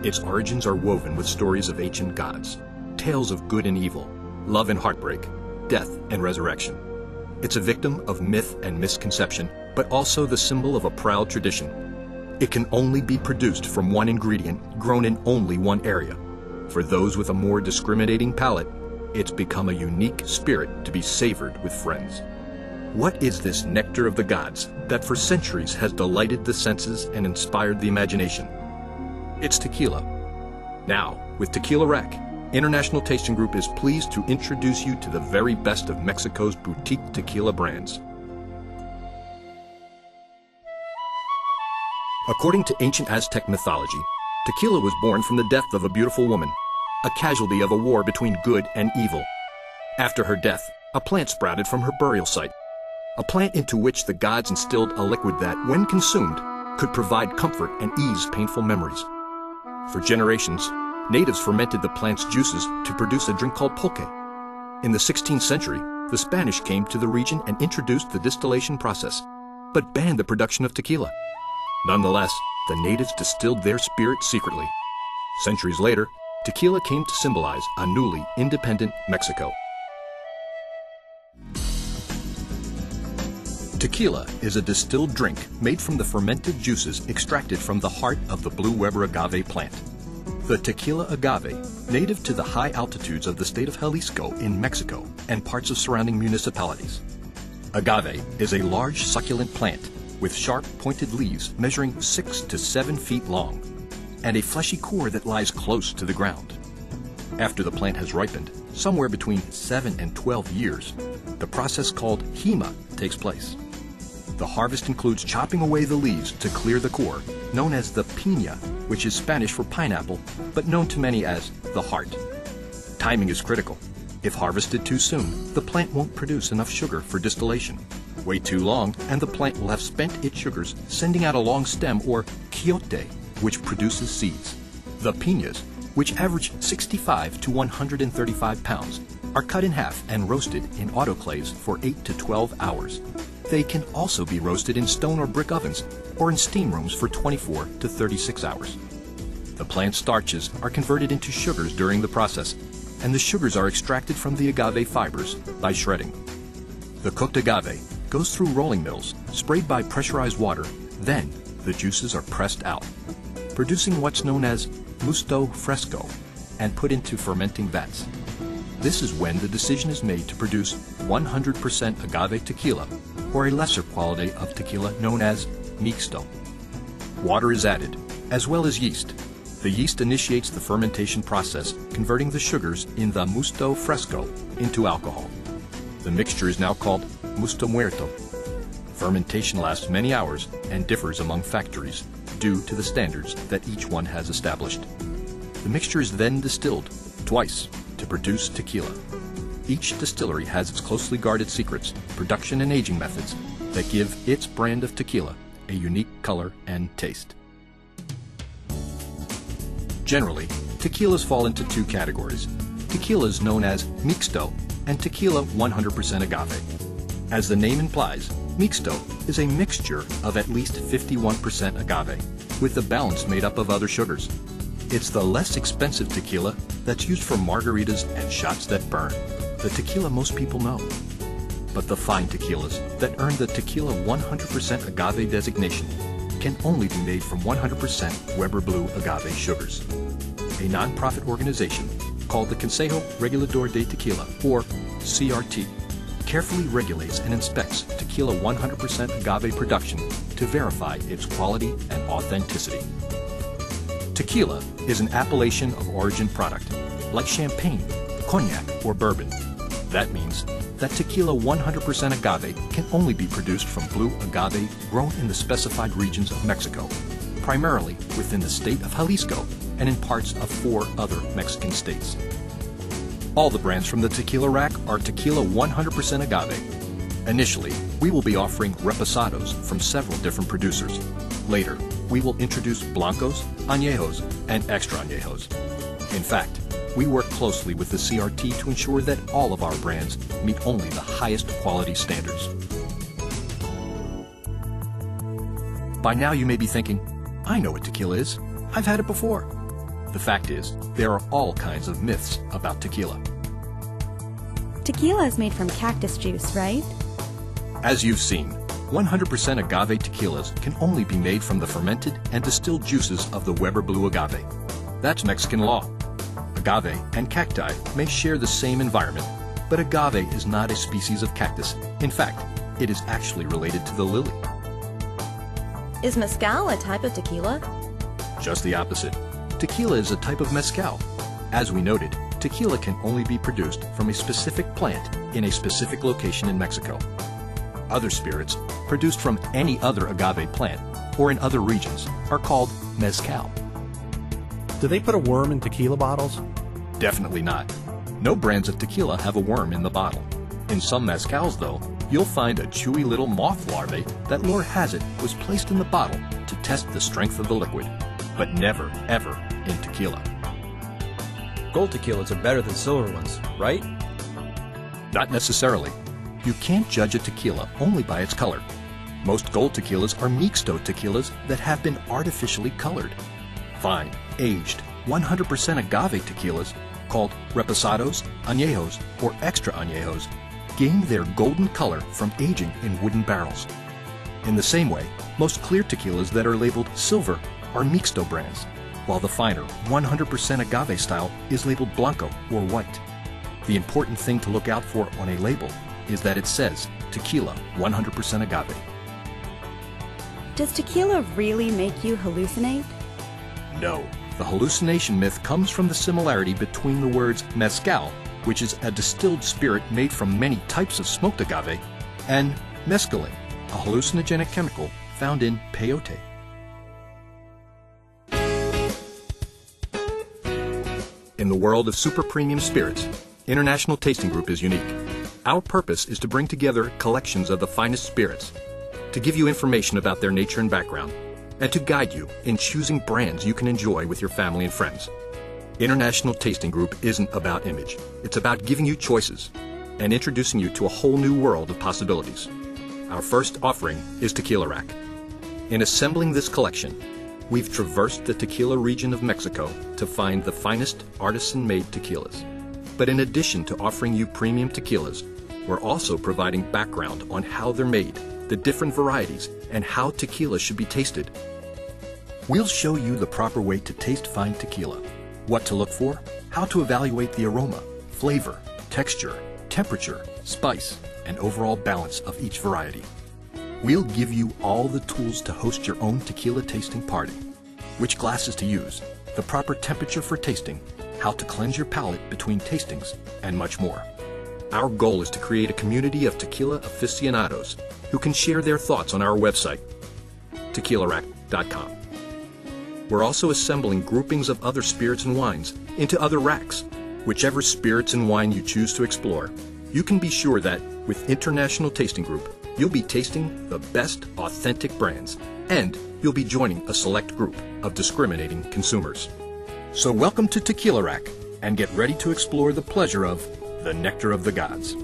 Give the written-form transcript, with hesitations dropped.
Its origins are woven with stories of ancient gods, tales of good and evil, love and heartbreak, death and resurrection. It's a victim of myth and misconception, but also the symbol of a proud tradition. It can only be produced from one ingredient, grown in only one area. For those with a more discriminating palate, it's become a unique spirit to be savored with friends. What is this nectar of the gods that for centuries has delighted the senses and inspired the imagination? It's tequila. Now, with Tequila Rack, International Tasting Group is pleased to introduce you to the very best of Mexico's boutique tequila brands. According to ancient Aztec mythology, tequila was born from the death of a beautiful woman, a casualty of a war between good and evil. After her death, a plant sprouted from her burial site, a plant into which the gods instilled a liquid that, when consumed, could provide comfort and ease painful memories. For generations, natives fermented the plant's juices to produce a drink called pulque. In the 16th century, the Spanish came to the region and introduced the distillation process, but banned the production of tequila. Nonetheless, the natives distilled their spirit secretly. Centuries later, tequila came to symbolize a newly independent Mexico. Tequila is a distilled drink made from the fermented juices extracted from the heart of the blue Weber agave plant. The tequila agave, native to the high altitudes of the state of Jalisco in Mexico and parts of surrounding municipalities. Agave is a large succulent plant with sharp pointed leaves measuring 6 to 7 feet long and a fleshy core that lies close to the ground. After the plant has ripened, somewhere between 7 and 12 years, the process called hema takes place. The harvest includes chopping away the leaves to clear the core, known as the piña, which is Spanish for pineapple, but known to many as the heart. Timing is critical. If harvested too soon, the plant won't produce enough sugar for distillation. Wait too long, and the plant will have spent its sugars, sending out a long stem, or quiote, which produces seeds. The piñas, which average 65 to 135 pounds, are cut in half and roasted in autoclaves for 8 to 12 hours. They can also be roasted in stone or brick ovens or in steam rooms for 24 to 36 hours. The plant starches are converted into sugars during the process, and the sugars are extracted from the agave fibers by shredding. The cooked agave goes through rolling mills, sprayed by pressurized water, then the juices are pressed out, producing what's known as musto fresco, and put into fermenting vats. This is when the decision is made to produce 100% agave tequila, or a lesser quality of tequila known as mixto. Water is added, as well as yeast. The yeast initiates the fermentation process, converting the sugars in the musto fresco into alcohol. The mixture is now called musto muerto. Fermentation lasts many hours and differs among factories due to the standards that each one has established. The mixture is then distilled twice to produce tequila. Each distillery has its closely guarded secrets, production and aging methods that give its brand of tequila a unique color and taste. Generally, tequilas fall into two categories: tequilas known as mixto and tequila 100% agave. As the name implies, mixto is a mixture of at least 51% agave, with the balance made up of other sugars. It's the less expensive tequila that's used for margaritas and shots that burn, the tequila most people know. But the fine tequilas that earn the Tequila 100% agave designation can only be made from 100% Weber Blue agave sugars. A non-profit organization called the Consejo Regulador de Tequila, or CRT, carefully regulates and inspects tequila 100% agave production to verify its quality and authenticity. Tequila is an appellation of origin product, like champagne, cognac, or bourbon. That means that tequila 100% agave can only be produced from blue agave grown in the specified regions of Mexico, primarily within the state of Jalisco and in parts of 4 other Mexican states. All the brands from the Tequila Rack are tequila 100% agave. Initially, we will be offering reposados from several different producers. Later, we will introduce blancos, añejos, and extra añejos. In fact, we work closely with the CRT to ensure that all of our brands meet only the highest quality standards. By now you may be thinking, I know what tequila is. I've had it before. The fact is, there are all kinds of myths about tequila. Tequila is made from cactus juice, right? As you've seen, 100% agave tequilas can only be made from the fermented and distilled juices of the Weber blue agave. That's Mexican law. Agave and cacti may share the same environment, but agave is not a species of cactus. In fact, it is actually related to the lily. Is mezcal a type of tequila? Just the opposite. Tequila is a type of mezcal. As we noted, tequila can only be produced from a specific plant in a specific location in Mexico. Other spirits, produced from any other agave plant or in other regions, are called mezcal. Do they put a worm in tequila bottles? Definitely not. No brands of tequila have a worm in the bottle. In some mezcals, though, you'll find a chewy little moth larvae that lore has it was placed in the bottle to test the strength of the liquid, but never, ever in tequila. Gold tequilas are better than silver ones, right? Not necessarily. You can't judge a tequila only by its color. Most gold tequilas are mixto tequilas that have been artificially colored. Fine, aged, 100% agave tequilas, called reposados, añejos, or extra añejos, gain their golden color from aging in wooden barrels. In the same way, most clear tequilas that are labeled silver are mixto brands, while the finer 100% agave style is labeled blanco or white. The important thing to look out for on a label is that it says tequila 100% agave. Does tequila really make you hallucinate? No. The hallucination myth comes from the similarity between the words mezcal, which is a distilled spirit made from many types of smoked agave, and mescaline, a hallucinogenic chemical found in peyote. In the world of super premium spirits, International Tasting Group is unique. Our purpose is to bring together collections of the finest spirits, to give you information about their nature and background, and to guide you in choosing brands you can enjoy with your family and friends. International Tasting Group isn't about image. It's about giving you choices and introducing you to a whole new world of possibilities. Our first offering is Tequila Rack. In assembling this collection, we've traversed the tequila region of Mexico to find the finest artisan-made tequilas. But in addition to offering you premium tequilas, we're also providing background on how they're made, the different varieties, and how tequila should be tasted. We'll show you the proper way to taste fine tequila, what to look for, how to evaluate the aroma, flavor, texture, temperature, spice, and overall balance of each variety. We'll give you all the tools to host your own tequila tasting party, which glasses to use, the proper temperature for tasting, how to cleanse your palate between tastings, and much more. Our goal is to create a community of tequila aficionados who can share their thoughts on our website, TequilaRack.com. We're also assembling groupings of other spirits and wines into other racks. Whichever spirits and wine you choose to explore, you can be sure that with International Tasting Group, you'll be tasting the best authentic brands, and you'll be joining a select group of discriminating consumers. So welcome to Tequila Rack, and get ready to explore the pleasure of the nectar of the gods.